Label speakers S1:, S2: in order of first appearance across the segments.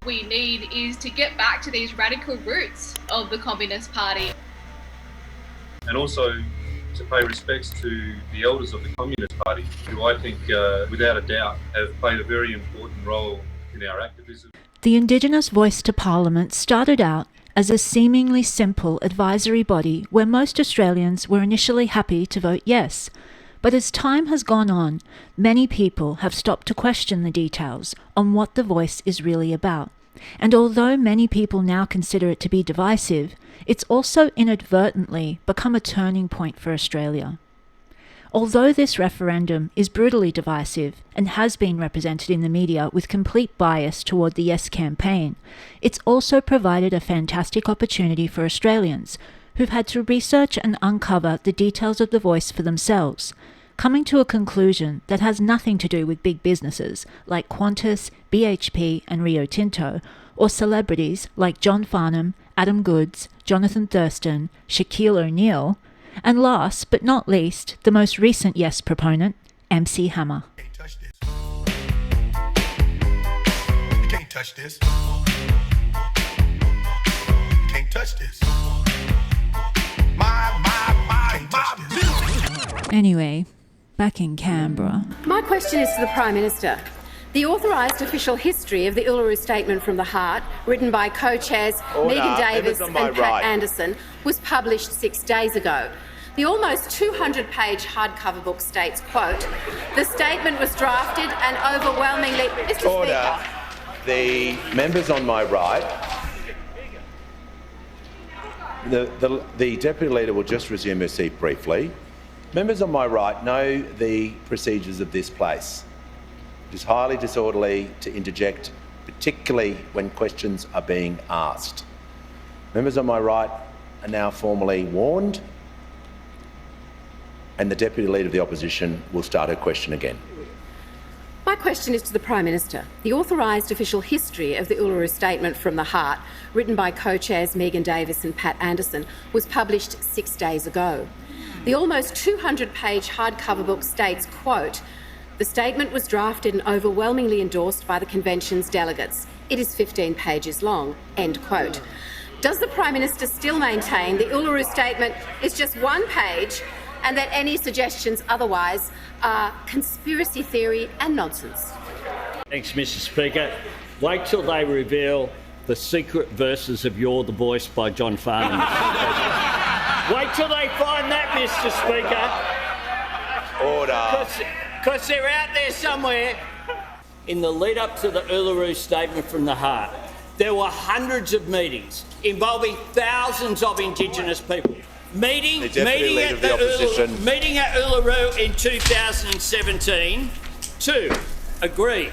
S1: we need is to get back to these radical roots of the Communist Party.
S2: And also to pay respects to the elders of the Communist Party, who I think, without a doubt, have played a very important role in our activism.
S3: The Indigenous Voice to Parliament started out as a seemingly simple advisory body where most Australians were initially happy to vote yes. But as time has gone on, many people have stopped to question the details on what the voice is really about. And although many people now consider it to be divisive, it's also inadvertently become a turning point for Australia. Although this referendum is brutally divisive and has been represented in the media with complete bias toward the Yes campaign, it's also provided a fantastic opportunity for Australians who've had to research and uncover the details of the voice for themselves, coming to a conclusion that has nothing to do with big businesses like Qantas, BHP and Rio Tinto, or celebrities like John Farnham, Adam Goodes, Jonathan Thurston, Shaquille O'Neal, and last but not least, the most recent Yes proponent, MC Hammer.
S4: You can't touch this. You can't touch this. You can't touch this.
S3: Anyway, back in Canberra.
S5: My question is to the Prime Minister. The authorised official history of the Uluru Statement from the Heart, written by co-chairs Megan Davies and Pat Anderson, was published 6 days ago. The almost 200-page hardcover book states, quote, "The statement was drafted and overwhelmingly..." Mr.
S6: Order.
S5: Speaker.
S6: The members on my right. The Deputy Leader will just resume her seat briefly. Members on my right know the procedures of this place. It is highly disorderly to interject, particularly when questions are being asked. Members on my right are now formally warned, and the Deputy Leader of the Opposition will start her question again.
S5: My question is to the Prime Minister. The authorised official history of the Uluru Statement from the Heart, written by co-chairs Megan Davies and Pat Anderson, was published 6 days ago. The almost 200-page hardcover book states, quote, "The statement was drafted and overwhelmingly endorsed by the Convention's delegates. It is 15 pages long," end quote. Does the Prime Minister still maintain the Uluru Statement is just one page and that any suggestions otherwise are conspiracy theory and nonsense?
S7: Thanks, Mr. Speaker. Wait till they reveal the secret verses of You're the Voice by John Farnham. Wait till they find that, Mr. Speaker.
S6: Order.
S7: Because they're out there somewhere. In the lead up to the Uluru Statement from the Heart, there were hundreds of meetings involving thousands of Indigenous people. Meeting at Uluru in 2017 to agree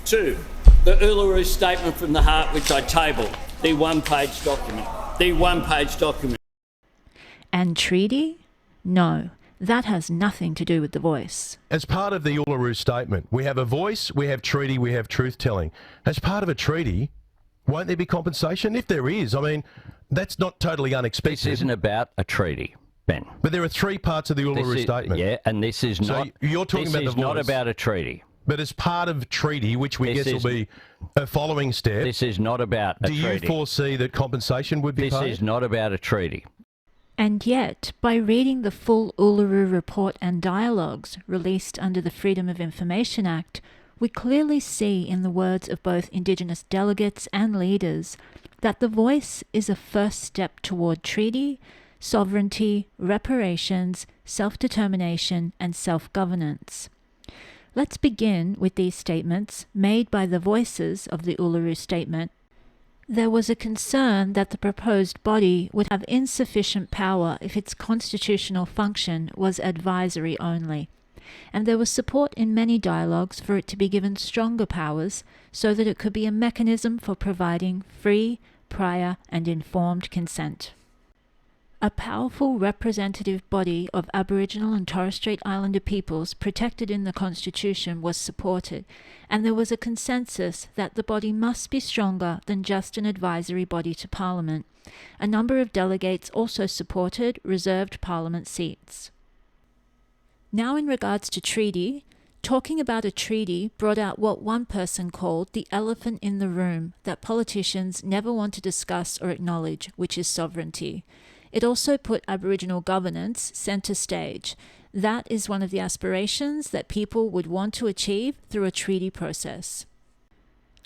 S7: to the Uluru Statement from the Heart, which I tabled, the one-page document.
S3: And treaty? No, that has nothing to do with the voice.
S8: As part of the Uluru Statement, we have a voice, we have treaty, we have truth-telling. As part of a treaty, won't there be compensation? If there is, I mean, that's not totally unexpected.
S9: This isn't about a treaty, Ben.
S8: But there are three parts of the Uluru Statement.
S9: Yeah, and this is
S8: so
S9: not...
S8: you're talking about the voice.
S9: This is not about a treaty.
S8: But as part of treaty, which we guess will be a following step...
S9: This is not about a treaty.
S8: Do you foresee that compensation would be paid?
S9: This is not about a treaty.
S3: And yet, by reading the full Uluru Report and Dialogues released under the Freedom of Information Act, we clearly see in the words of both Indigenous delegates and leaders that the voice is a first step toward treaty, sovereignty, reparations, self-determination and self-governance. Let's begin with these statements made by the voices of the Uluru Statement. There was a concern that the proposed body would have insufficient power if its constitutional function was advisory only, and there was support in many dialogues for it to be given stronger powers so that it could be a mechanism for providing free, prior and informed consent. A powerful representative body of Aboriginal and Torres Strait Islander peoples protected in the Constitution was supported, and there was a consensus that the body must be stronger than just an advisory body to Parliament. A number of delegates also supported reserved Parliament seats. Now in regards to treaty, Talking about a treaty brought out what one person called the elephant in the room that politicians never want to discuss or acknowledge, which is sovereignty. It also put Aboriginal governance centre stage. That is one of the aspirations that people would want to achieve through a treaty process.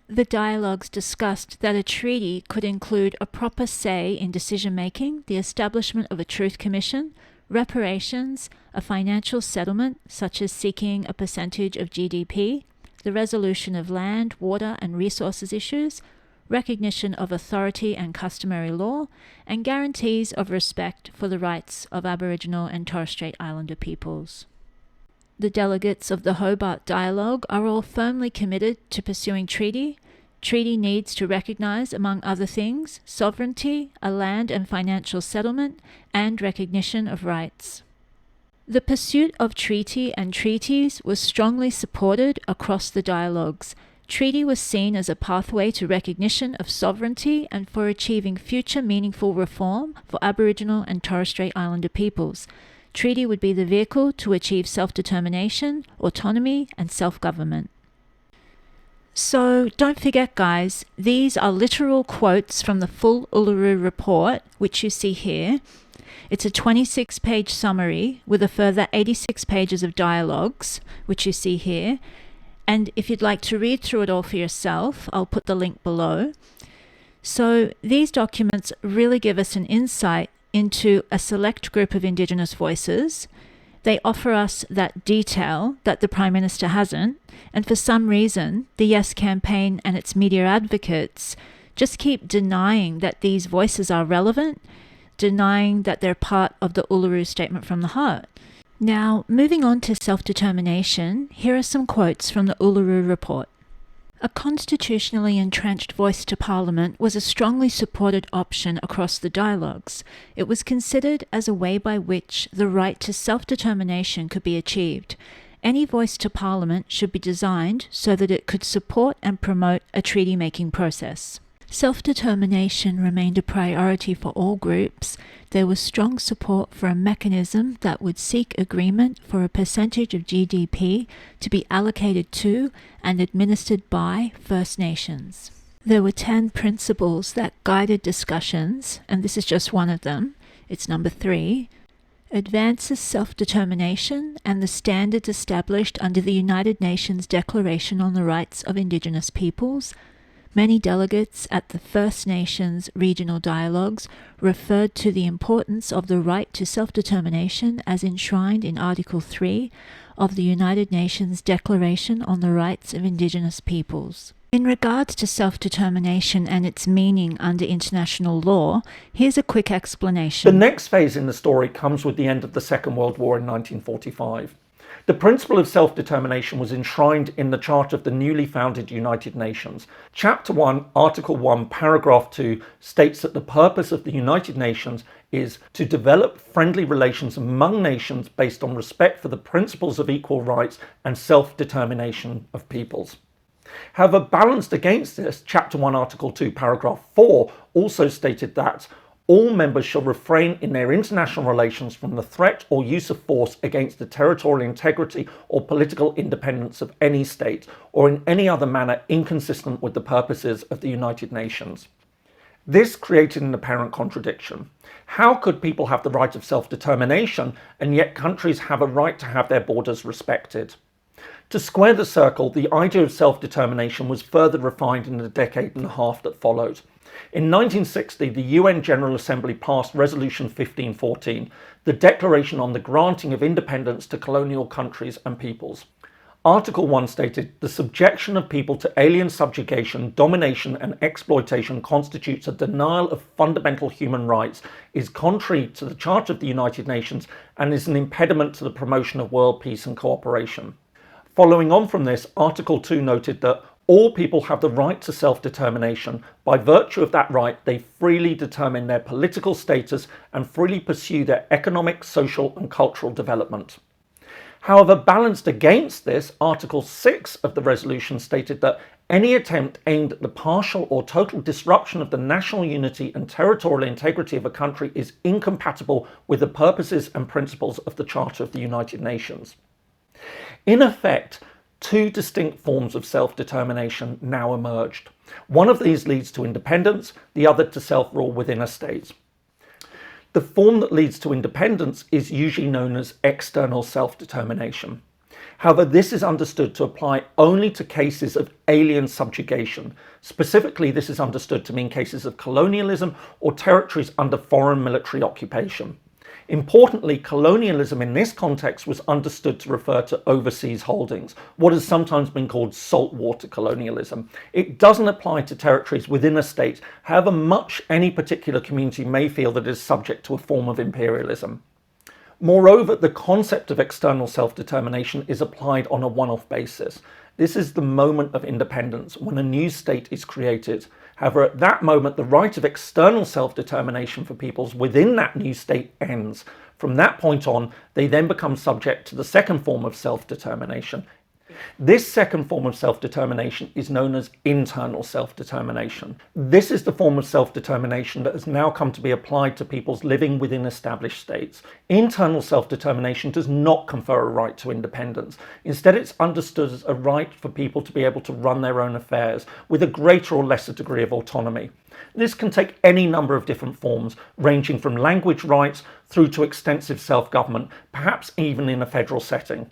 S3: The dialogues discussed that a treaty could include a proper say in decision-making, the establishment of a truth commission, reparations, a financial settlement such as seeking a percentage of GDP, the resolution of land, water and resources issues, recognition of authority and customary law, and guarantees of respect for the rights of Aboriginal and Torres Strait Islander peoples. The delegates of the Hobart Dialogue are all firmly committed to pursuing treaty. Treaty needs to recognise, among other things, sovereignty, a land and financial settlement, and recognition of rights. The pursuit of treaty and treaties was strongly supported across the dialogues. Treaty was seen as a pathway to recognition of sovereignty and for achieving future meaningful reform for Aboriginal and Torres Strait Islander peoples. Treaty would be the vehicle to achieve self-determination, autonomy, and self-government. So don't forget, guys, these are literal quotes from the full Uluru report, which you see here. It's a 26-page summary with a further 86 pages of dialogues, which you see here. And if you'd like to read through it all for yourself, I'll put the link below. So these documents really give us an insight into a select group of Indigenous voices. They offer us that detail that the Prime Minister hasn't, and for some reason, the Yes campaign and its media advocates just keep denying that these voices are relevant, denying that they're part of the Uluru Statement from the Heart. Now, moving on to self-determination, here are some quotes from the Uluru Report. A constitutionally entrenched voice to Parliament was a strongly supported option across the dialogues. It was considered as a way by which the right to self-determination could be achieved. Any voice to Parliament should be designed so that it could support and promote a treaty-making process. Self-determination remained a priority for all groups. There was strong support for a mechanism that would seek agreement for a percentage of GDP to be allocated to and administered by First Nations. There were 10 principles that guided discussions, and this is just one of them. It's number 3. Advances self-determination and the standards established under the United Nations Declaration on the Rights of Indigenous Peoples. Many delegates at the First Nations regional dialogues referred to the importance of the right to self-determination as enshrined in Article 3 of the United Nations Declaration on the Rights of Indigenous Peoples. In regards to self-determination and its meaning under international law, here's a quick explanation.
S10: The next phase in the story comes with the end of the Second World War in 1945. The principle of self-determination was enshrined in the Charter of the newly founded United Nations. Chapter 1, Article 1, Paragraph 2 states that the purpose of the United Nations is to develop friendly relations among nations based on respect for the principles of equal rights and self-determination of peoples. However, balanced against this, Chapter 1, Article 2, Paragraph 4 also stated that all members shall refrain in their international relations from the threat or use of force against the territorial integrity or political independence of any state, or in any other manner inconsistent with the purposes of the United Nations. This created an apparent contradiction. How could people have the right of self-determination, and yet countries have a right to have their borders respected? To square the circle, the idea of self-determination was further refined in the decade and a half that followed. In 1960, the UN General Assembly passed Resolution 1514, the Declaration on the Granting of Independence to Colonial Countries and Peoples. Article 1 stated, "The subjection of people to alien subjugation, domination and exploitation constitutes a denial of fundamental human rights, is contrary to the Charter of the United Nations, and is an impediment to the promotion of world peace and cooperation." Following on from this, Article 2 noted that all people have the right to self-determination. By virtue of that right, they freely determine their political status and freely pursue their economic, social and cultural development. However, balanced against this, Article 6 of the resolution stated that any attempt aimed at the partial or total disruption of the national unity and territorial integrity of a country is incompatible with the purposes and principles of the Charter of the United Nations. In effect, two distinct forms of self-determination now emerged. One of these leads to independence, the other to self-rule within a state. The form that leads to independence is usually known as external self-determination. However, this is understood to apply only to cases of alien subjugation. Specifically, this is understood to mean cases of colonialism or territories under foreign military occupation. Importantly, colonialism in this context was understood to refer to overseas holdings, what has sometimes been called saltwater colonialism. It doesn't apply to territories within a state, however much any particular community may feel that it is subject to a form of imperialism. Moreover, the concept of external self-determination is applied on a one-off basis. This is the moment of independence, when a new state is created. However, at that moment, the right of external self-determination for peoples within that new state ends. From that point on, they then become subject to the second form of self-determination. This second form of self-determination is known as internal self-determination. This is the form of self-determination that has now come to be applied to peoples living within established states. Internal self-determination does not confer a right to independence. Instead, it's understood as a right for people to be able to run their own affairs with a greater or lesser degree of autonomy. This can take any number of different forms, ranging from language rights through to extensive self-government, perhaps even in a federal setting.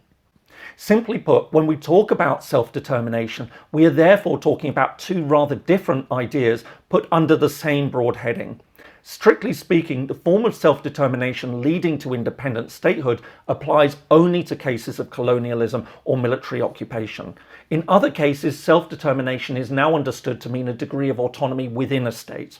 S10: Simply put, when we talk about self-determination, we are therefore talking about two rather different ideas put under the same broad heading. Strictly speaking, the form of self-determination leading to independent statehood applies only to cases of colonialism or military occupation. In other cases, self-determination is now understood to mean a degree of autonomy within a state.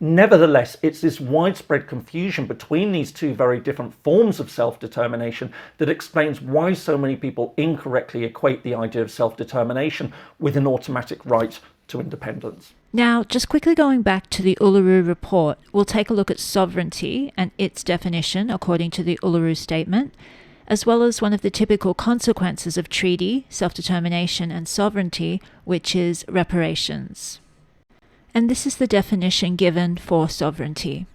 S10: Nevertheless, it's this widespread confusion between these two very different forms of self-determination that explains why so many people incorrectly equate the idea of self-determination with an automatic right to independence.
S3: Now, just quickly going back to the Uluru Report, we'll take a look at sovereignty and its definition according to the Uluru Statement, as well as one of the typical consequences of treaty, self-determination and sovereignty, which is reparations. And this is the definition given for sovereignty.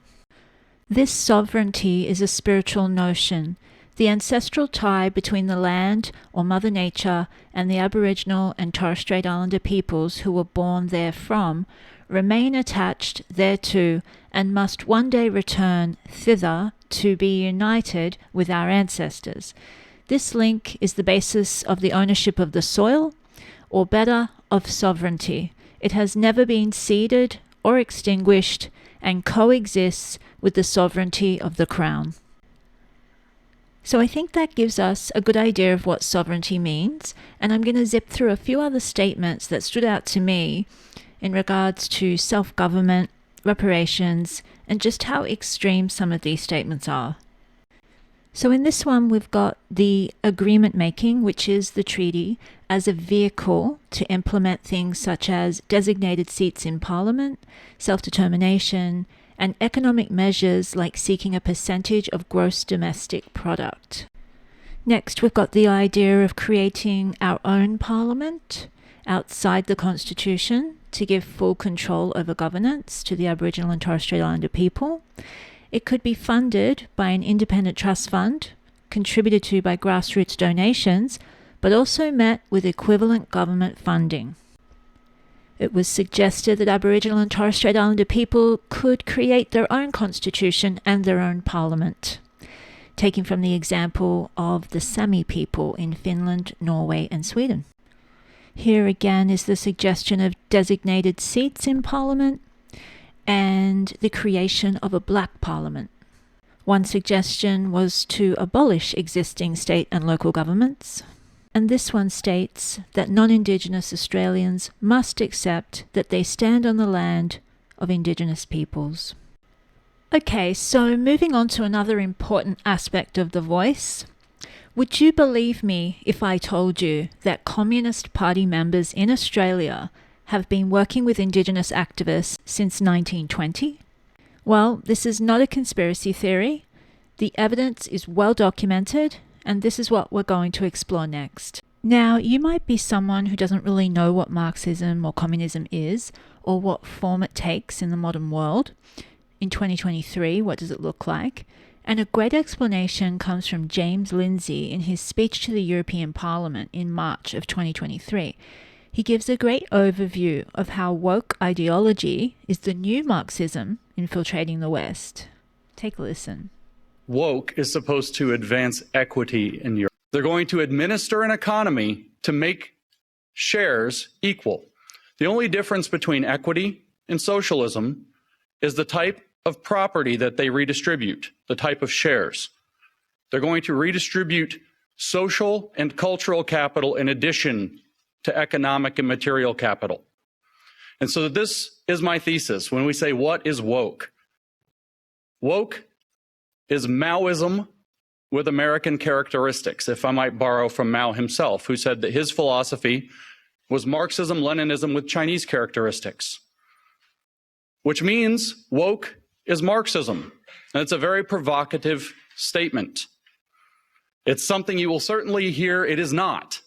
S3: This sovereignty is a spiritual notion, the ancestral tie between the land or Mother Nature and the Aboriginal and Torres Strait Islander peoples who were born therefrom remain attached thereto and must one day return thither to be united with our ancestors. This link is the basis of the ownership of the soil, or better, of sovereignty. It has never been ceded or extinguished and coexists with the sovereignty of the Crown. So I think that gives us a good idea of what sovereignty means, and I'm going to zip through a few other statements that stood out to me in regards to self-government, reparations, and just how extreme some of these statements are. So in this one, we've got the agreement making, which is the treaty, as a vehicle to implement things such as designated seats in Parliament, self-determination, and economic measures like seeking a percentage of gross domestic product. Next, we've got the idea of creating our own Parliament outside the Constitution to give full control over governance to the Aboriginal and Torres Strait Islander people. It could be funded by an independent trust fund, contributed to by grassroots donations, but also met with equivalent government funding. It was suggested that Aboriginal and Torres Strait Islander people could create their own constitution and their own parliament, taking from the example of the Sami people in Finland, Norway, and Sweden. Here again is the suggestion of designated seats in parliament and the creation of a black parliament. One suggestion was to abolish existing state and local governments, and this one states that non-Indigenous Australians must accept that they stand on the land of Indigenous peoples. Okay, so moving on to another important aspect of the voice. Would you believe me if I told you that Communist Party members in Australia have been working with Indigenous activists since 1920? Well, this is not a conspiracy theory. The evidence is well documented, and this is what we're going to explore next. Now, you might be someone who doesn't really know what Marxism or communism is, or what form it takes in the modern world. In 2023, what does it look like? And a great explanation comes from James Lindsay in his speech to the European Parliament in March of 2023. He gives a great overview of how woke ideology is the new Marxism infiltrating the West. Take a listen.
S11: Woke is supposed to advance equity in Europe. They're going to administer an economy to make shares equal. The only difference between equity and socialism is the type of property that they redistribute, the type of shares. They're going to redistribute social and cultural capital in addition to economic and material capital. And so this is my thesis when we say, what is woke? Woke is Maoism with American characteristics, if I might borrow from Mao himself, who said that his philosophy was Marxism, Leninism with Chinese characteristics, which means woke is Marxism. And it's a very provocative statement. It's something you will certainly hear it is not,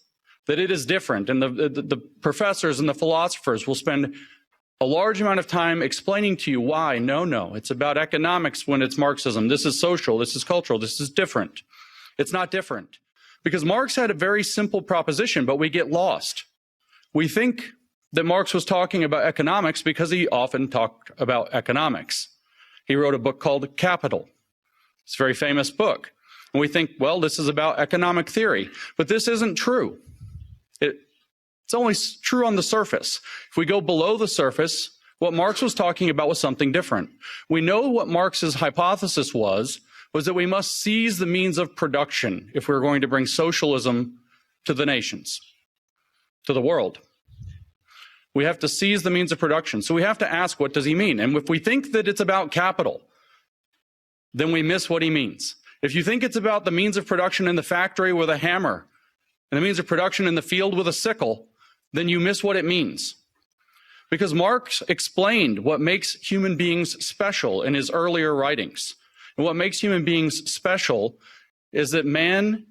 S11: that it is different. And the professors and the philosophers will spend a large amount of time explaining to you why. No, it's about economics when it's Marxism. This is social, this is cultural, this is different. It's not different. Because Marx had a very simple proposition, but we get lost. We think that Marx was talking about economics because he often talked about economics. He wrote a book called Capital. It's a very famous book. And we think, well, this is about economic theory. But this isn't true. It's only true on the surface. If we go below the surface, what Marx was talking about was something different. We know what Marx's hypothesis was that we must seize the means of production if we're going to bring socialism to the nations, to the world. We have to seize the means of production. So we have to ask, what does he mean? And if we think that it's about capital, then we miss what he means. If you think it's about the means of production in the factory with a hammer and the means of production in the field with a sickle, then you miss what it means. Because Marx explained what makes human beings special in his earlier writings. And what makes human beings special is that man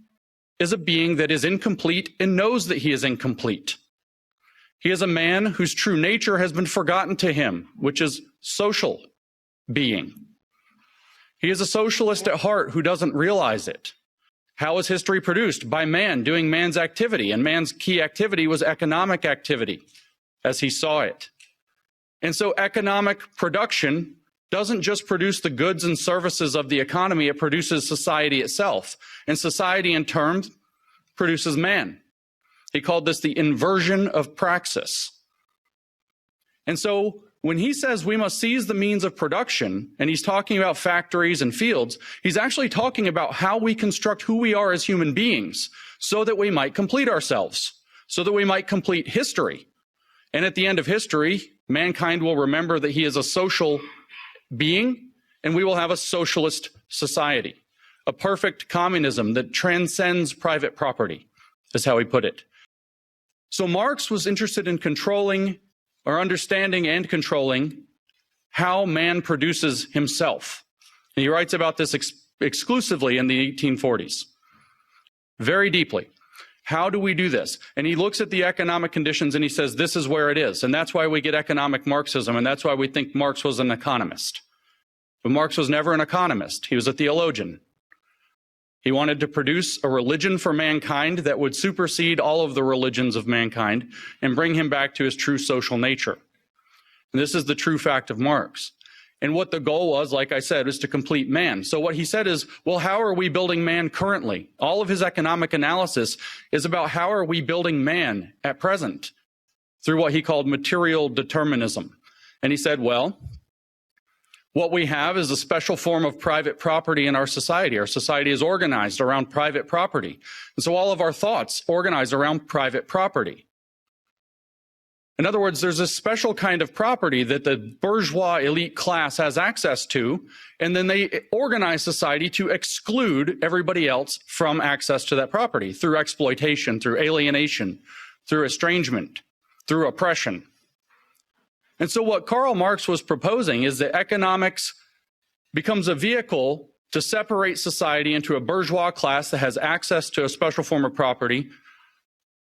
S11: is a being that is incomplete and knows that he is incomplete. He is a man whose true nature has been forgotten to him, which is social being. He is a socialist at heart who doesn't realize it. How is history produced? By man doing man's activity, and man's key activity was economic activity, as he saw it. And so economic production doesn't just produce the goods and services of the economy, it produces society itself. And society, in turn, produces man. He called this the inversion of praxis. And so when he says we must seize the means of production, and he's talking about factories and fields, he's actually talking about how we construct who we are as human beings so that we might complete ourselves, so that we might complete history. And at the end of history, mankind will remember that he is a social being, and we will have a socialist society, a perfect communism that transcends private property, is how he put it. So Marx was interested in controlling or understanding and controlling how man produces himself. And he writes about this exclusively in the 1840s, very deeply. How do we do this? And he looks at the economic conditions and he says, this is where it is. And that's why we get economic Marxism, and that's why we think Marx was an economist. But Marx was never an economist. He was a theologian. He wanted to produce a religion for mankind that would supersede all of the religions of mankind and bring him back to his true social nature. And this is the true fact of Marx. And what the goal was, like I said, is to complete man. So what he said is, well, how are we building man currently? All of his economic analysis is about how are we building man at present through what he called material determinism. And he said, well, what we have is a special form of private property in our society. Our society is organized around private property. And so all of our thoughts organize around private property. In other words, there's a special kind of property that the bourgeois elite class has access to, and then they organize society to exclude everybody else from access to that property through exploitation, through alienation, through estrangement, through oppression. And so what Karl Marx was proposing is that economics becomes a vehicle to separate society into a bourgeois class that has access to a special form of property.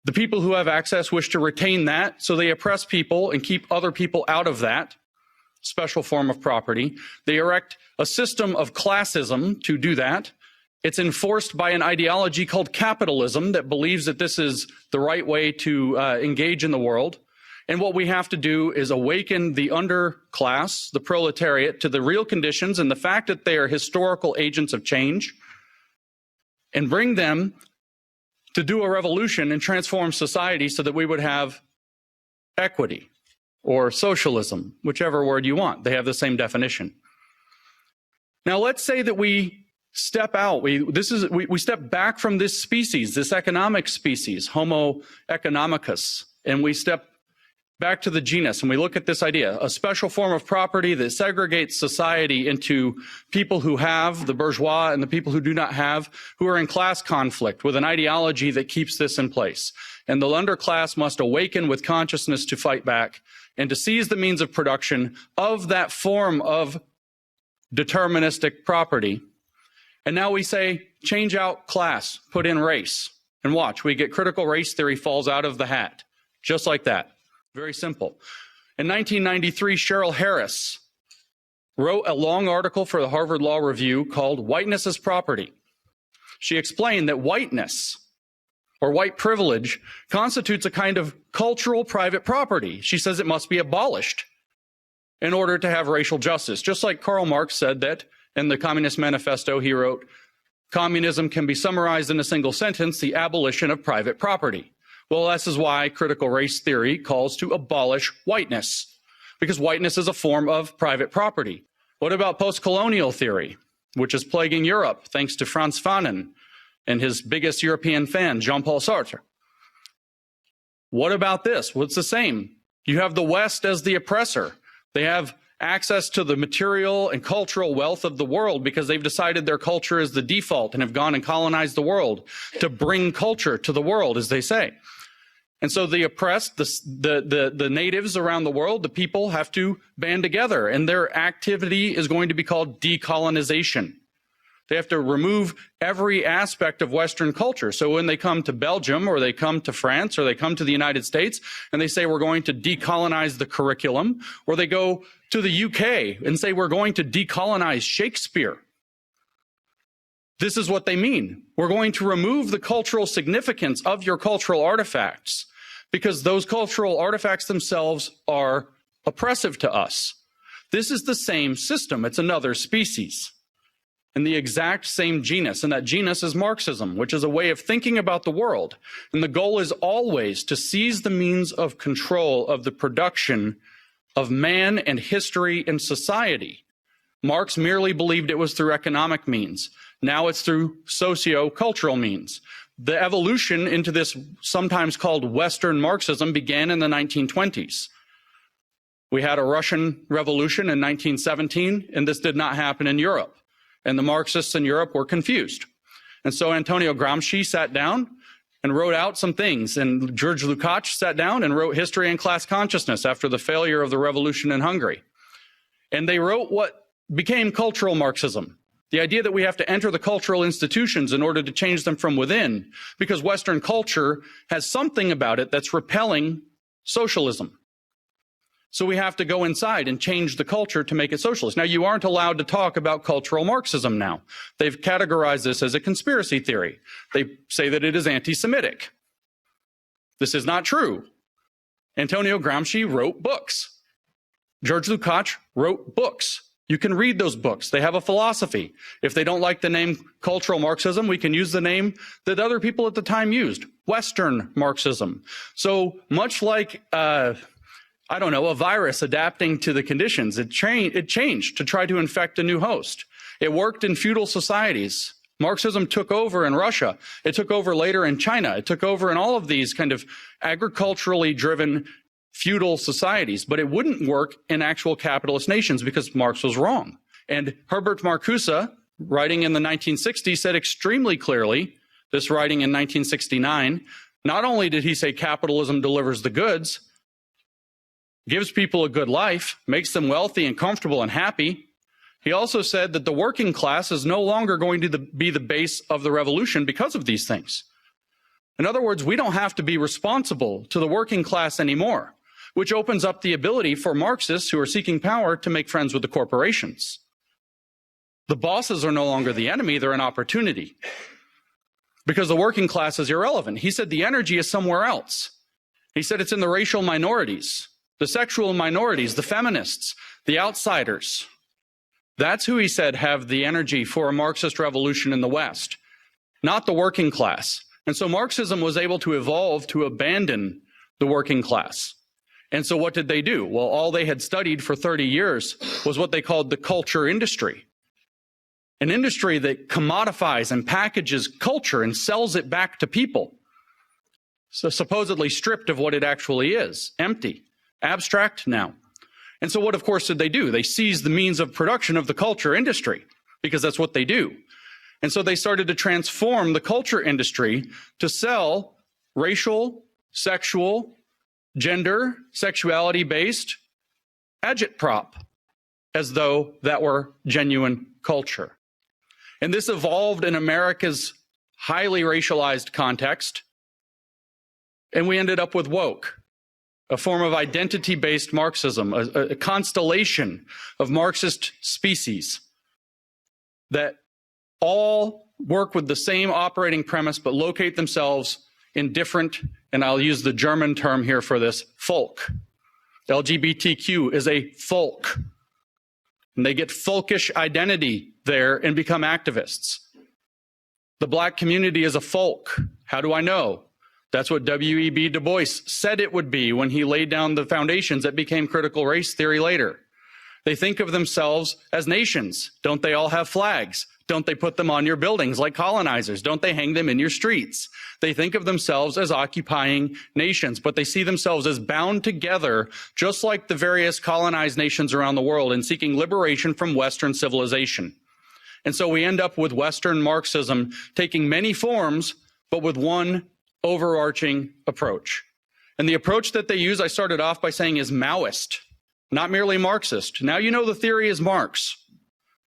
S11: The people who have access wish to retain that, so they oppress people and keep other people out of that, special form of property. They erect a system of classism to do that. It's enforced by an ideology called capitalism that believes that this is the right way to engage in the world. And what we have to do is awaken the underclass, the proletariat, to the real conditions and the fact that they are historical agents of change, and bring them to do a revolution and transform society so that we would have equity or socialism, whichever word you want. They have the same definition. Now, let's say that we step out. We step back from this species, this economic species, Homo economicus, and we step back to the genus, and we look at this idea, a special form of property that segregates society into people who have, the bourgeois, and the people who do not have, who are in class conflict with an ideology that keeps this in place. And the underclass must awaken with consciousness to fight back and to seize the means of production of that form of deterministic property. And now we say, change out class, put in race, and watch, we get critical race theory falls out of the hat, just like that. Very simple. In 1993, Cheryl Harris wrote a long article for the Harvard Law Review called Whiteness as Property. She explained that whiteness, or white privilege, constitutes a kind of cultural private property. She says it must be abolished in order to have racial justice. Just like Karl Marx said that in the Communist Manifesto, he wrote, communism can be summarized in a single sentence, the abolition of private property. Well, this is why critical race theory calls to abolish whiteness, because whiteness is a form of private property. What about post-colonial theory, which is plaguing Europe, thanks to Frantz Fanon and his biggest European fan, Jean-Paul Sartre? What about this? Well, it's the same. You have the West as the oppressor. They have access to the material and cultural wealth of the world because they've decided their culture is the default and have gone and colonized the world to bring culture to the world, as they say. And so the oppressed, the natives around the world, the people have to band together, and their activity is going to be called de-Colonisation. They have to remove every aspect of Western culture. So when they come to Belgium or they come to France or they come to the United States and they say we're going to decolonize the curriculum, or they go to the UK and say we're going to decolonize Shakespeare, this is what they mean. We're going to remove the cultural significance of your cultural artifacts because those cultural artifacts themselves are oppressive to us. This is the same system. It's another species in the exact same genus. And that genus is Marxism, which is a way of thinking about the world. And the goal is always to seize the means of control of the production of man and history and society. Marx merely believed it was through economic means. Now it's through socio-cultural means. The evolution into this sometimes called Western Marxism began in the 1920s. We had a Russian Revolution in 1917, and this did not happen in Europe. And the Marxists in Europe were confused. And so Antonio Gramsci sat down and wrote out some things, and George Lukács sat down and wrote History and Class Consciousness after the failure of the revolution in Hungary. And they wrote what became cultural Marxism. The idea that we have to enter the cultural institutions in order to change them from within, because Western culture has something about it that's repelling socialism. So we have to go inside and change the culture to make it socialist. Now, you aren't allowed to talk about cultural Marxism now. They've categorized this as a conspiracy theory. They say that it is anti-Semitic. This is not true. Antonio Gramsci wrote books. George Lukács wrote books. You can read those books. They have a philosophy. If they don't like the name cultural Marxism, we can use the name that other people at the time used, Western Marxism. So much like, a virus adapting to the conditions, it changed to try to infect a new host. It worked in feudal societies. Marxism took over in Russia. It took over later in China. It took over in all of these kind of agriculturally driven feudal societies, but it wouldn't work in actual capitalist nations because Marx was wrong. And Herbert Marcuse, writing in the 1960s, said extremely clearly, this writing in 1969, not only did he say capitalism delivers the goods, gives people a good life, makes them wealthy and comfortable and happy, he also said that the working class is no longer going to be the base of the revolution because of these things. In other words, we don't have to be responsible to the working class anymore. which opens up the ability for Marxists who are seeking power to make friends with the corporations. The bosses are no longer the enemy, they're an opportunity. Because the working class is irrelevant. He said the energy is somewhere else. He said it's in the racial minorities, the sexual minorities, the feminists, the outsiders. That's who he said have the energy for a Marxist revolution in the West, not the working class. And so Marxism was able to evolve to abandon the working class. And so what did they do? Well, all they had studied for 30 years was what they called the culture industry. An industry that commodifies and packages culture and sells it back to people. So supposedly stripped of what it actually is, empty, abstract now. And so what, of course, did they do? They seized the means of production of the culture industry, because that's what they do. And so they started to transform the culture industry to sell racial, sexual, gender, sexuality-based agitprop as though that were genuine culture. And this evolved in America's highly racialized context, and we ended up with woke, a form of identity-based Marxism, a constellation of Marxist species that all work with the same operating premise but locate themselves in different, and I'll use the German term here for this, folk. LGBTQ is a folk. And they get folkish identity there and become activists. The black community is a folk. How do I know? That's what W.E.B. Du Bois said it would be when he laid down the foundations that became critical race theory later. They think of themselves as nations. Don't they all have flags? Don't they put them on your buildings like colonizers? Don't they hang them in your streets? They think of themselves as occupying nations, but they see themselves as bound together, just like the various colonized nations around the world, in seeking liberation from Western civilization. And so we end up with Western Marxism taking many forms, but with one overarching approach. And the approach that they use, I started off by saying, is Maoist, not merely Marxist. Now you know the theory is Marx.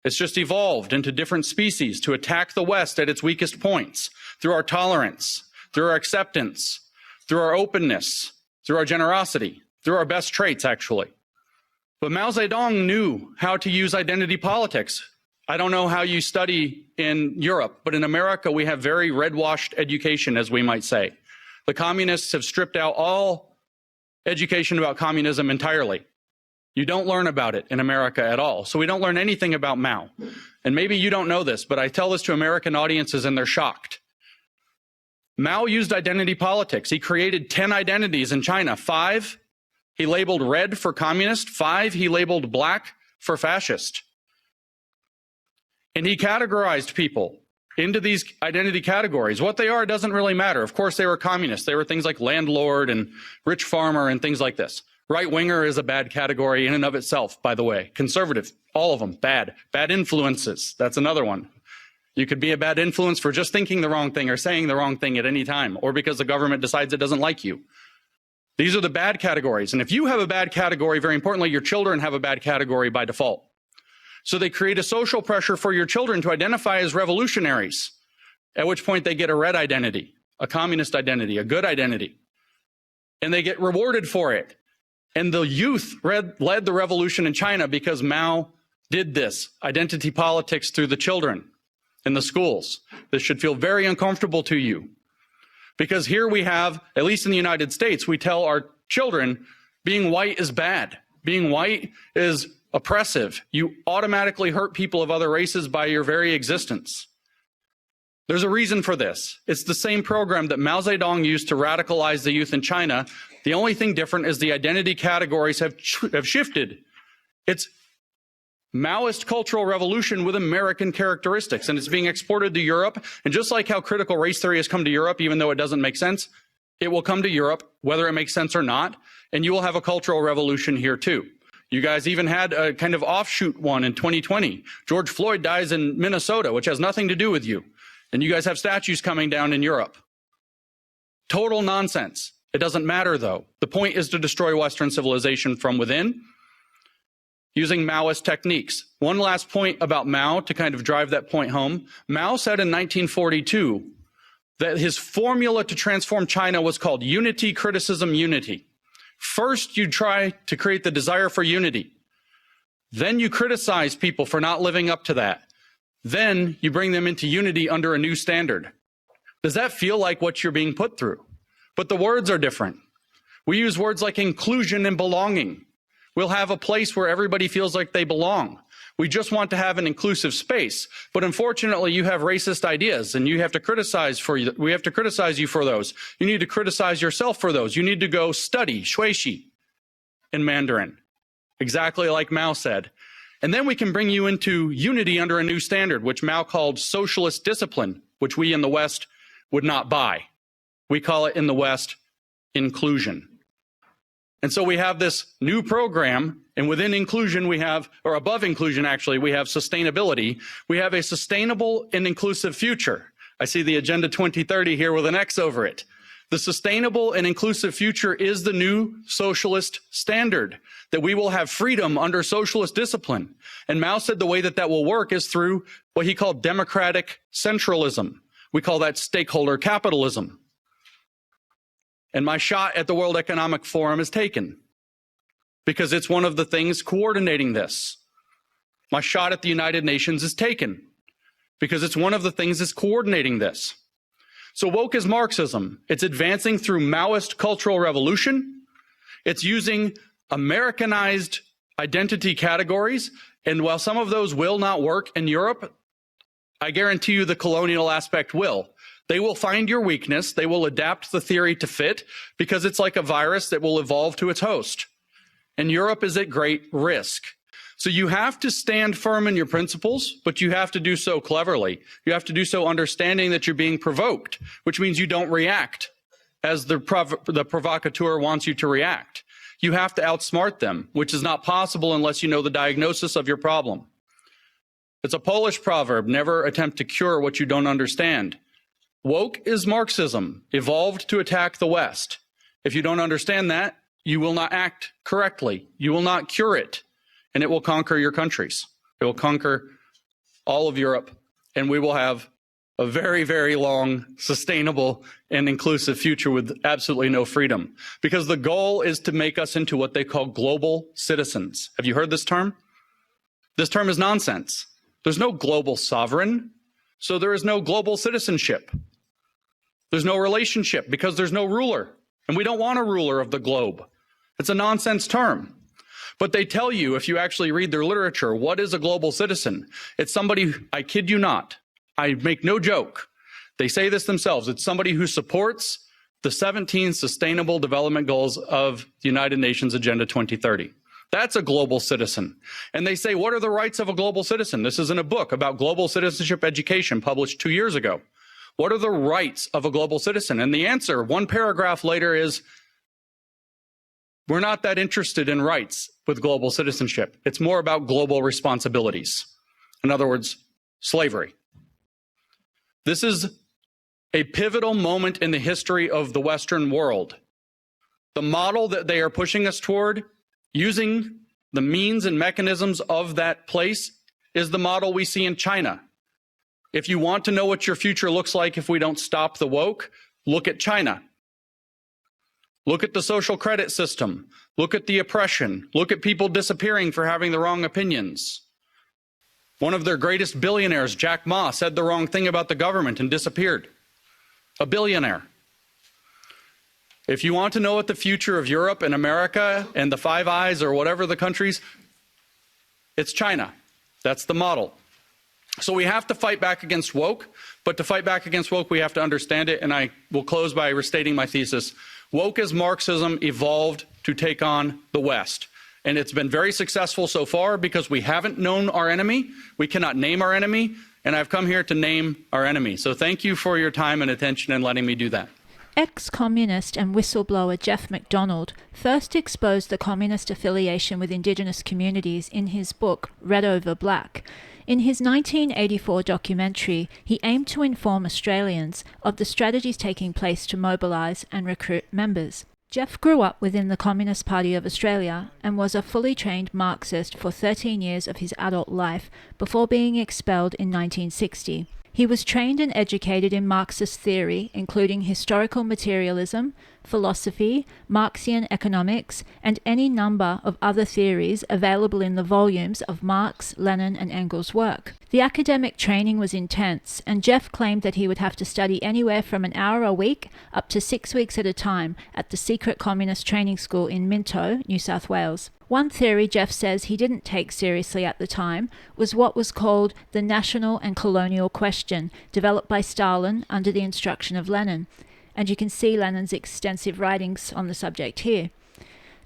S11: It's just evolved into different species to attack the West at its weakest points through our tolerance, through our acceptance, through our openness, through our generosity, through our best traits, actually. But Mao Tse-dong knew how to use identity politics. I don't know how you study in Europe, but in America, we have very red-washed education, as we might say. The communists have stripped out all education about communism entirely. You don't learn about it in America at all. So we don't learn anything about Mao. And maybe you don't know this, but I tell this to American audiences and they're shocked. Mao used identity politics. He created 10 identities in China. 5, he labeled red for communist. 5, he labeled black for fascist. And he categorized people into these identity categories. What they are doesn't really matter. Of course, they were communists. They were things like landlord and rich farmer and things like this. Right-winger is a bad category in and of itself, by the way. Conservative, all of them, bad. Bad influences, that's another one. You could be a bad influence for just thinking the wrong thing or saying the wrong thing at any time, or because the government decides it doesn't like you. These are the bad categories. And if you have a bad category, very importantly, your children have a bad category by default. So they create a social pressure for your children to identify as revolutionaries, at which point they get a red identity, a communist identity, a good identity. And they get rewarded for it. And the youth led the revolution in China because Mao did this, identity politics through the children in the schools. This should feel very uncomfortable to you. Because here we have, at least in the United States, we tell our children being white is bad. Being white is oppressive. You automatically hurt people of other races by your very existence. There's a reason for this. It's the same program that Mao Zedong used to radicalize the youth in China. The only thing different is the identity categories have shifted. It's Maoist cultural revolution with American characteristics, and it's being exported to Europe. And just like how critical race theory has come to Europe, even though it doesn't make sense, it will come to Europe, whether it makes sense or not, and you will have a cultural revolution here too. You guys even had a kind of offshoot one in 2020. George Floyd dies in Minnesota, which has nothing to do with you. And you guys have statues coming down in Europe. Total nonsense. It doesn't matter, though. The point is to destroy Western civilization from within using Maoist techniques. One last point about Mao to kind of drive that point home. Mao said in 1942 that his formula to transform China was called unity, criticism, unity. First, you try to create the desire for unity. Then you criticize people for not living up to that. Then you bring them into unity under a new standard. Does that feel like what you're being put through? But the words are different. We use words like inclusion and belonging. We'll have a place where everybody feels like they belong. We just want to have an inclusive space. But unfortunately, you have racist ideas, and you have to criticize we have to criticize you for those. You need to criticize yourself for those. You need to go study Shuishi in Mandarin, exactly like Mao said. And then we can bring you into unity under a new standard, which Mao called socialist discipline, which we in the West would not buy. We call it in the West inclusion. And so we have this new program, and within inclusion we have, or above inclusion actually, we have sustainability. We have a sustainable and inclusive future. I see the Agenda 2030 here with an X over it. The sustainable and inclusive future is the new socialist standard, that we will have freedom under socialist discipline. And Mao said the way that that will work is through what he called democratic centralism. We call that stakeholder capitalism. And my shot at the World Economic Forum is taken because it's one of the things coordinating this. My shot at the United Nations is taken because it's one of the things that's coordinating this. So woke is Marxism. It's advancing through Maoist cultural revolution. It's using Americanized identity categories. And while some of those will not work in Europe, I guarantee you the colonial aspect will. They will find your weakness. They will adapt the theory to fit because it's like a virus that will evolve to its host. And Europe is at great risk. So you have to stand firm in your principles, but you have to do so cleverly. You have to do so understanding that you're being provoked, which means you don't react as the provocateur wants you to react. You have to outsmart them, which is not possible unless you know the diagnosis of your problem. It's a Polish proverb, never attempt to cure what you don't understand. Woke is Marxism, evolved to attack the West. If you don't understand that, you will not act correctly. You will not cure it, and it will conquer your countries. It will conquer all of Europe, and we will have a very, very long, sustainable, and inclusive future with absolutely no freedom. Because the goal is to make us into what they call global citizens. Have you heard this term? This term is nonsense. There's no global sovereign, so there is no global citizenship. There's no relationship because there's no ruler, and we don't want a ruler of the globe. It's a nonsense term. But they tell you, if you actually read their literature, what is a global citizen? It's somebody, I kid you not, I make no joke. They say this themselves. It's somebody who supports the 17 Sustainable Development Goals of the United Nations Agenda 2030. That's a global citizen. And they say, what are the rights of a global citizen? This is in a book about global citizenship education published 2 years ago. What are the rights of a global citizen? And the answer, one paragraph later, is we're not that interested in rights with global citizenship. It's more about global responsibilities. In other words, slavery. This is a pivotal moment in the history of the Western world. The model that they are pushing us toward, using the means and mechanisms of that place, is the model we see in China. If you want to know what your future looks like if we don't stop the woke, look at China. Look at the social credit system. Look at the oppression. Look at people disappearing for having the wrong opinions. One of their greatest billionaires, Jack Ma, said the wrong thing about the government and disappeared. A billionaire. If you want to know what the future of Europe and America and the Five Eyes or whatever the countries, it's China. That's the model. So we have to fight back against woke, but to fight back against woke, we have to understand it, and I will close by restating my thesis. Woke as Marxism evolved to take on the West, and it's been very successful so far because we haven't known our enemy, we cannot name our enemy, and I've come here to name our enemy. So thank you for your time and attention and letting me do that.
S3: Ex-communist and whistleblower Jeff MacDonald first exposed the communist affiliation with Indigenous communities in his book Red Over Black. In his 1984 documentary, he aimed to inform Australians of the strategies taking place to mobilise and recruit members. Jeff grew up within the Communist Party of Australia and was a fully trained Marxist for 13 years of his adult life before being expelled in 1960. He was trained and educated in Marxist theory, including historical materialism, philosophy, Marxian economics, and any number of other theories available in the volumes of Marx, Lenin, and Engels' work. The academic training was intense, and Jeff claimed that he would have to study anywhere from an hour a week up to 6 weeks at a time at the secret communist training school in Minto, New South Wales. One theory Jeff says he didn't take seriously at the time was what was called the national and colonial question, developed by Stalin under the instruction of Lenin. And you can see Lenin's extensive writings on the subject here.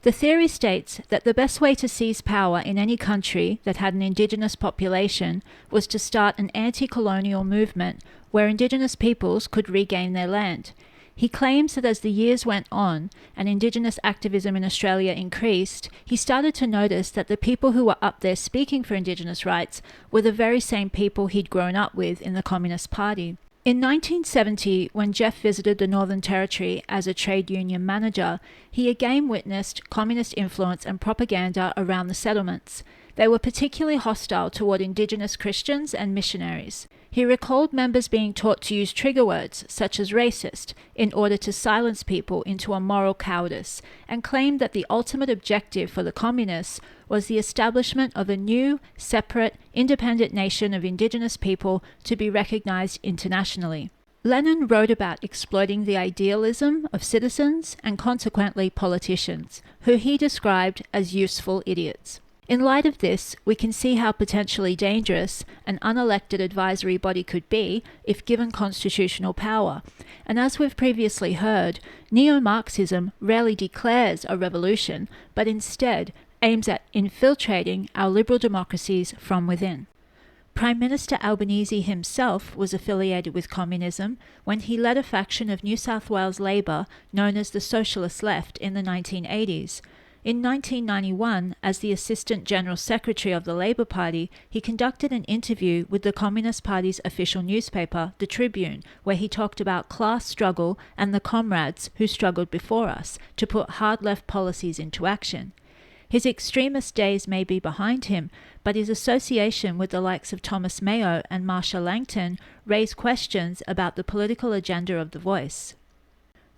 S3: The theory states that the best way to seize power in any country that had an Indigenous population was to start an anti-colonial movement where Indigenous peoples could regain their land. He claims that as the years went on and Indigenous activism in Australia increased, he started to notice that the people who were up there speaking for Indigenous rights were the very same people he'd grown up with in the Communist Party. In 1970, when Jeff visited the Northern Territory as a trade union manager, he again witnessed communist influence and propaganda around the settlements. They were particularly hostile toward Indigenous Christians and missionaries. He recalled members being taught to use trigger words, such as racist, in order to silence people into a moral cowardice, and claimed that the ultimate objective for the communists was the establishment of a new, separate, independent nation of Indigenous people to be recognized internationally. Lenin wrote about exploiting the idealism of citizens and consequently politicians, who he described as useful idiots. In light of this, we can see how potentially dangerous an unelected advisory body could be if given constitutional power. And as we've previously heard, Neo-Marxism rarely declares a revolution, but instead aims at infiltrating our liberal democracies from within. Prime Minister Albanese himself was affiliated with communism when he led a faction of New South Wales Labor known as the Socialist Left in the 1980s. In 1991, as the Assistant General Secretary of the Labour Party, he conducted an interview with the Communist Party's official newspaper, The Tribune, where he talked about class struggle and the comrades who struggled before us to put hard left policies into action. His extremist days may be behind him, but his association with the likes of Thomas Mayo and Marsha Langton raised questions about the political agenda of the Voice.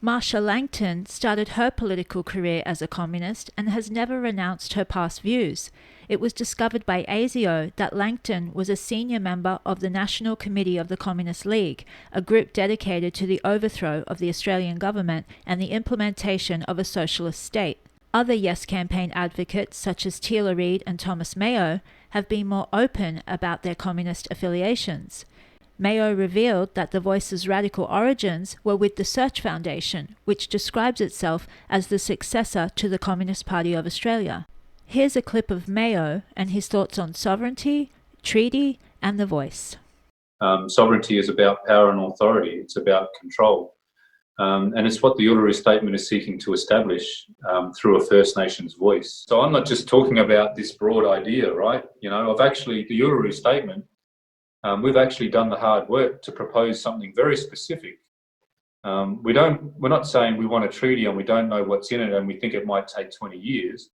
S3: Marsha Langton started her political career as a communist and has never renounced her past views. It was discovered by ASIO that Langton was a senior member of the National Committee of the Communist League, a group dedicated to the overthrow of the Australian government and the implementation of a socialist state. Other Yes campaign advocates, such as Teela Reid and Thomas Mayo, have been more open about their communist affiliations. Mayo revealed that the Voice's radical origins were with the Search Foundation, which describes itself as the successor to the Communist Party of Australia. Here's a clip of Mayo and his thoughts on sovereignty, treaty, and the Voice.
S2: Sovereignty is about power and authority. It's about control. And it's what the Uluru Statement is seeking to establish through a First Nations voice. So I'm not just talking about this broad idea, right? You know, the Uluru Statement, we've actually done the hard work to propose something very specific. We're not saying we want a treaty and we don't know what's in it and we think it might take 20 years.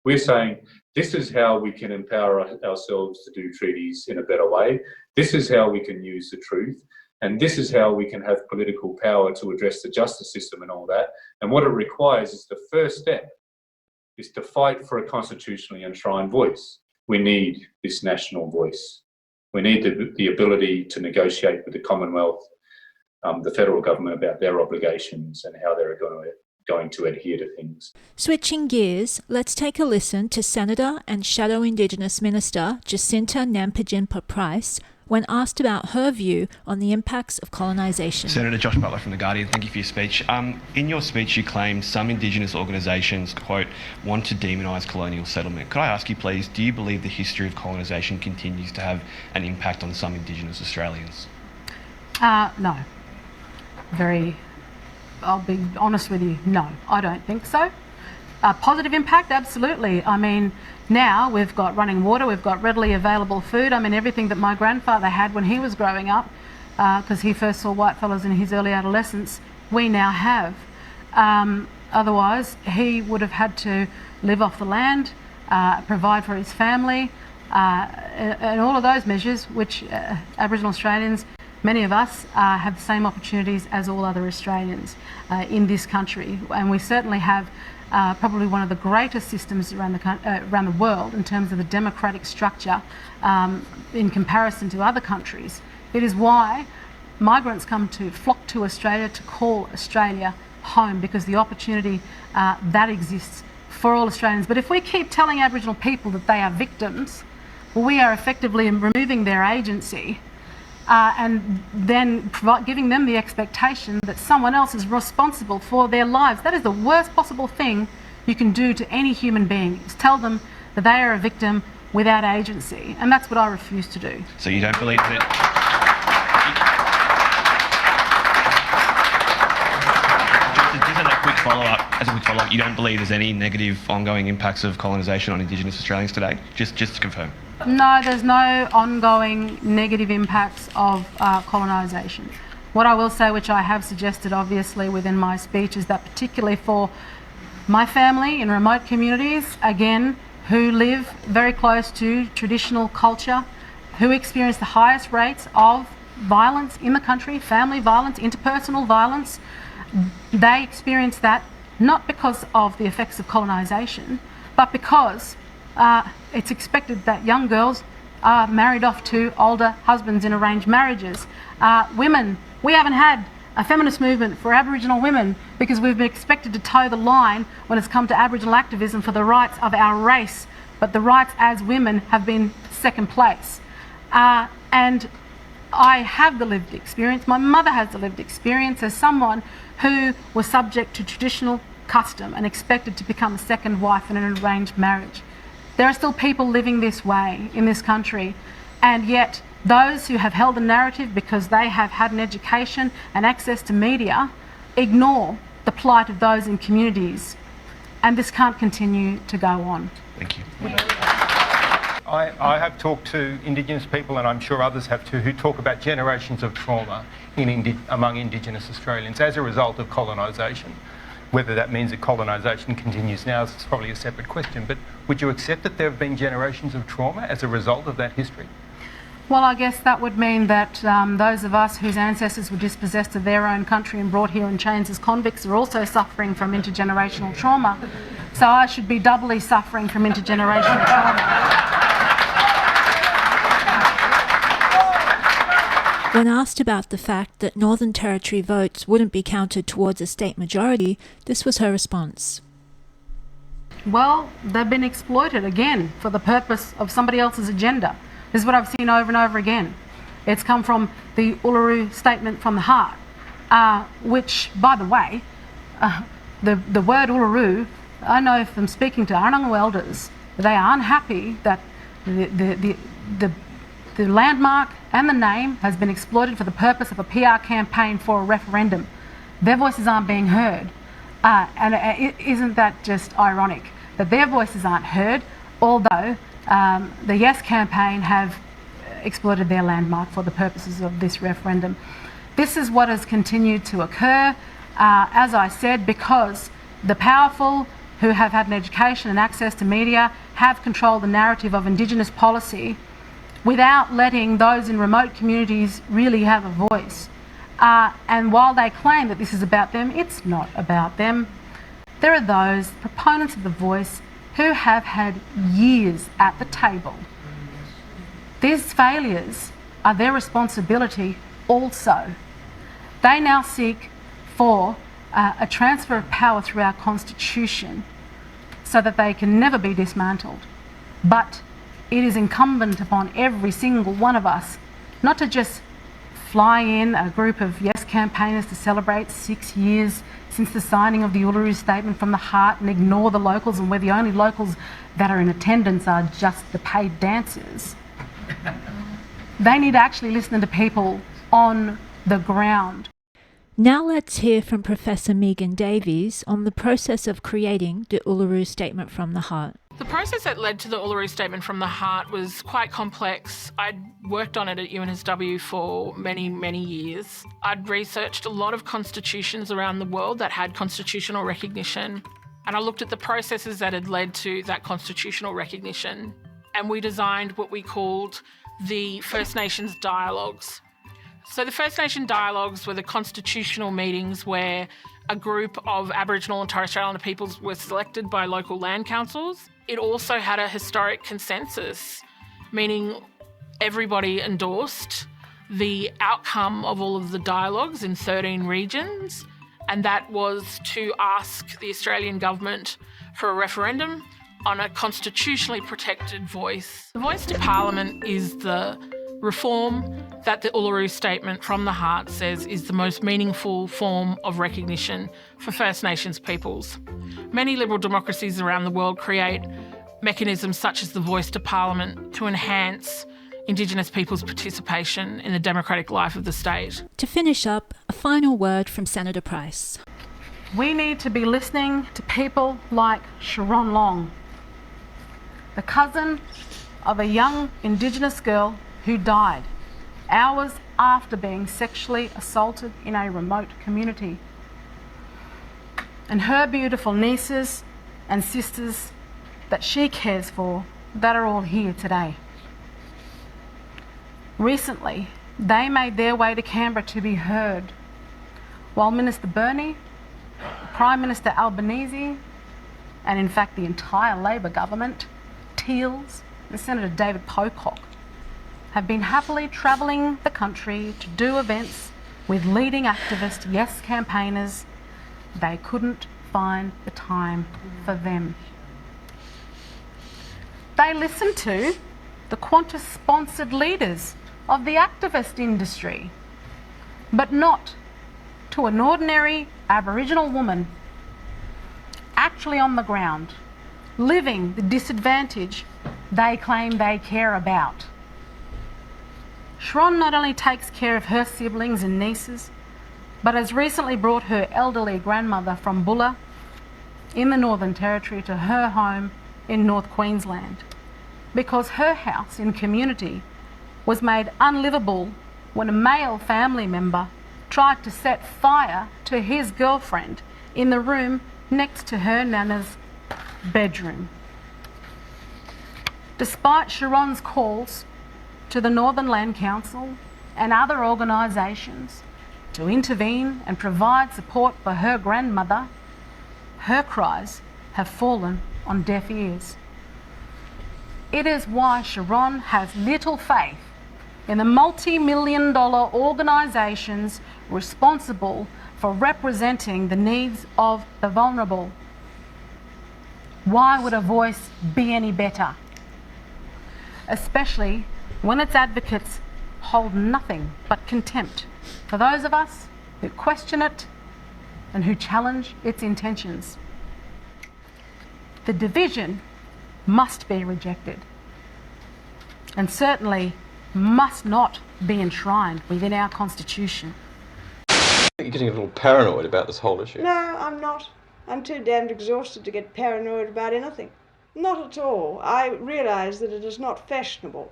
S2: We're saying this is how we can empower ourselves to do treaties in a better way. This is how we can use the truth. And this is how we can have political power to address the justice system and all that. And what it requires is the first step is to fight for a constitutionally enshrined voice. We need this national voice. We need the ability to negotiate with the Commonwealth, the federal government about their obligations and how they're going to adhere to things.
S3: Switching gears, let's take a listen to Senator and Shadow Indigenous Minister Jacinta Nampijinpa-Price when asked about her view on the impacts of colonisation.
S12: Senator Josh Butler from The Guardian, thank you for your speech. In your speech you claimed some Indigenous organisations, quote, want to demonise colonial settlement. Could I ask you please, do you believe the history of colonisation continues to have an impact on some Indigenous Australians?
S13: No. I'll be honest with you, no, I don't think so. Positive impact, absolutely. I mean, now we've got running water, we've got readily available food. I mean, everything that my grandfather had when he was growing up, because he first saw whitefellas in his early adolescence, we now have. Otherwise, he would have had to live off the land, provide for his family, and all of those measures which Aboriginal Australians many of us have the same opportunities as all other Australians in this country, and we certainly have probably one of the greatest systems around the world in terms of the democratic structure in comparison to other countries. It is why migrants flock to Australia to call Australia home, because the opportunity that exists for all Australians. But if we keep telling Aboriginal people that they are victims, well, we are effectively removing their agency and then giving them the expectation that someone else is responsible for their lives. That is the worst possible thing you can do to any human being, is tell them that they are a victim without agency. And that's what I refuse to do.
S12: So you don't believe that... As a quick follow-up, you don't believe there's any negative ongoing impacts of colonisation on Indigenous Australians today? Just to confirm.
S13: No, there's no ongoing negative impacts of colonisation. What I will say, which I have suggested obviously within my speech, is that particularly for my family in remote communities, again, who live very close to traditional culture, who experience the highest rates of violence in the country, family violence, interpersonal violence, they experience that not because of the effects of colonisation, but because it's expected that young girls are married off to older husbands in arranged marriages. Women, we haven't had a feminist movement for Aboriginal women because we've been expected to toe the line when it's come to Aboriginal activism for the rights of our race, but the rights as women have been second place. And I have the lived experience, my mother has the lived experience as someone who was subject to traditional custom and expected to become a second wife in an arranged marriage. There are still people living this way in this country, and yet those who have held a narrative because they have had an education and access to media ignore the plight of those in communities, and this can't continue to go on.
S12: Thank you.
S14: I have talked to Indigenous people, and I'm sure others have too, who talk about generations of trauma among Indigenous Australians as a result of colonisation. Whether that means that colonisation continues now is probably a separate question, but would you accept that there have been generations of trauma as a result of that history?
S13: Well, I guess that would mean that those of us whose ancestors were dispossessed of their own country and brought here in chains as convicts are also suffering from intergenerational trauma. So I should be doubly suffering from intergenerational trauma.
S3: When asked about the fact that Northern Territory votes wouldn't be counted towards a state majority, this was her response.
S13: Well, they've been exploited again for the purpose of somebody else's agenda. This is what I've seen over and over again. It's come from the Uluru Statement from the Heart, which, by the way, the word Uluru, I know from speaking to Uluru Elders, they are unhappy that the landmark and the name has been exploited for the purpose of a PR campaign for a referendum. Their voices aren't being heard. And isn't that just ironic that their voices aren't heard, although the Yes campaign have exploited their landmark for the purposes of this referendum. This is what has continued to occur, as I said, because the powerful who have had an education and access to media have controlled the narrative of Indigenous policy without letting those in remote communities really have a voice. And while they claim that this is about them, it's not about them. There are those proponents of the voice who have had years at the table. These failures are their responsibility also. They now seek for a transfer of power through our Constitution so that they can never be dismantled. But it is incumbent upon every single one of us not to just fly in a group of Yes campaigners to celebrate 6 years since the signing of the Uluru Statement from the Heart and ignore the locals, and where the only locals that are in attendance are just the paid dancers. They need to actually listen to people on the ground.
S3: Now let's hear from Professor Megan Davies on the process of creating the Uluru Statement from the Heart.
S15: The process that led to the Uluru Statement from the Heart was quite complex. I'd worked on it at UNSW for many, many years. I'd researched a lot of constitutions around the world that had constitutional recognition, and I looked at the processes that had led to that constitutional recognition. And we designed what we called the First Nations Dialogues. So the First Nation Dialogues were the constitutional meetings where a group of Aboriginal and Torres Strait Islander peoples were selected by local land councils. It also had a historic consensus, meaning everybody endorsed the outcome of all of the dialogues in 13 regions, and that was to ask the Australian government for a referendum on a constitutionally protected voice. The voice to Parliament is the reform that the Uluru Statement from the Heart says is the most meaningful form of recognition for First Nations peoples. Many liberal democracies around the world create mechanisms such as the voice to Parliament to enhance Indigenous people's participation in the democratic life of the state.
S3: To finish up, a final word from Senator Price.
S13: We need to be listening to people like Sharon Long, the cousin of a young Indigenous girl who died hours after being sexually assaulted in a remote community, and her beautiful nieces and sisters that she cares for that are all here today. Recently, they made their way to Canberra to be heard, while Minister Burney, Prime Minister Albanese, and in fact the entire Labor government, Teals, and Senator David Pocock have been happily travelling the country to do events with leading activist Yes campaigners. They couldn't find the time for them. They listened to the Qantas-sponsored leaders of the activist industry, but not to an ordinary Aboriginal woman actually on the ground, living the disadvantage they claim they care about. Sharon not only takes care of her siblings and nieces, but has recently brought her elderly grandmother from Bulla in the Northern Territory to her home in North Queensland, because her house in community was made unlivable when a male family member tried to set fire to his girlfriend in the room next to her nana's bedroom. Despite Sharon's calls to the Northern Land Council and other organisations to intervene and provide support for her grandmother, her cries have fallen on deaf ears. It is why Sharon has little faith in the multi-million-dollar organisations responsible for representing the needs of the vulnerable. Why would a voice be any better? Especially when its advocates hold nothing but contempt for those of us who question it and who challenge its intentions. The division must be rejected, and certainly must not be enshrined within our Constitution.
S16: You're getting a little paranoid about this whole issue.
S17: No, I'm not. I'm too damned exhausted to get paranoid about anything. Not at all. I realise that it is not fashionable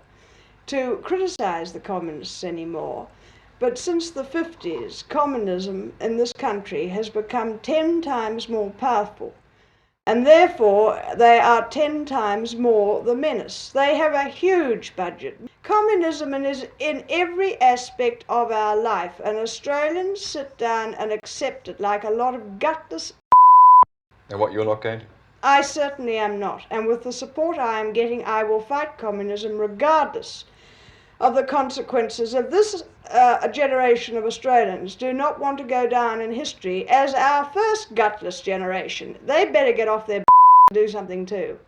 S17: to criticise the communists anymore. But since the 50s, communism in this country has become 10 times more powerful. And therefore, they are 10 times more the menace. They have a huge budget. Communism is in every aspect of our life, and Australians sit down and accept it like a lot of gutless.
S16: And what, you're not going to?
S17: I certainly am not. And with the support I am getting, I will fight communism regardless of the consequences of this generation of Australians do not want to go down in history as our first gutless generation. They better get off their and do something too.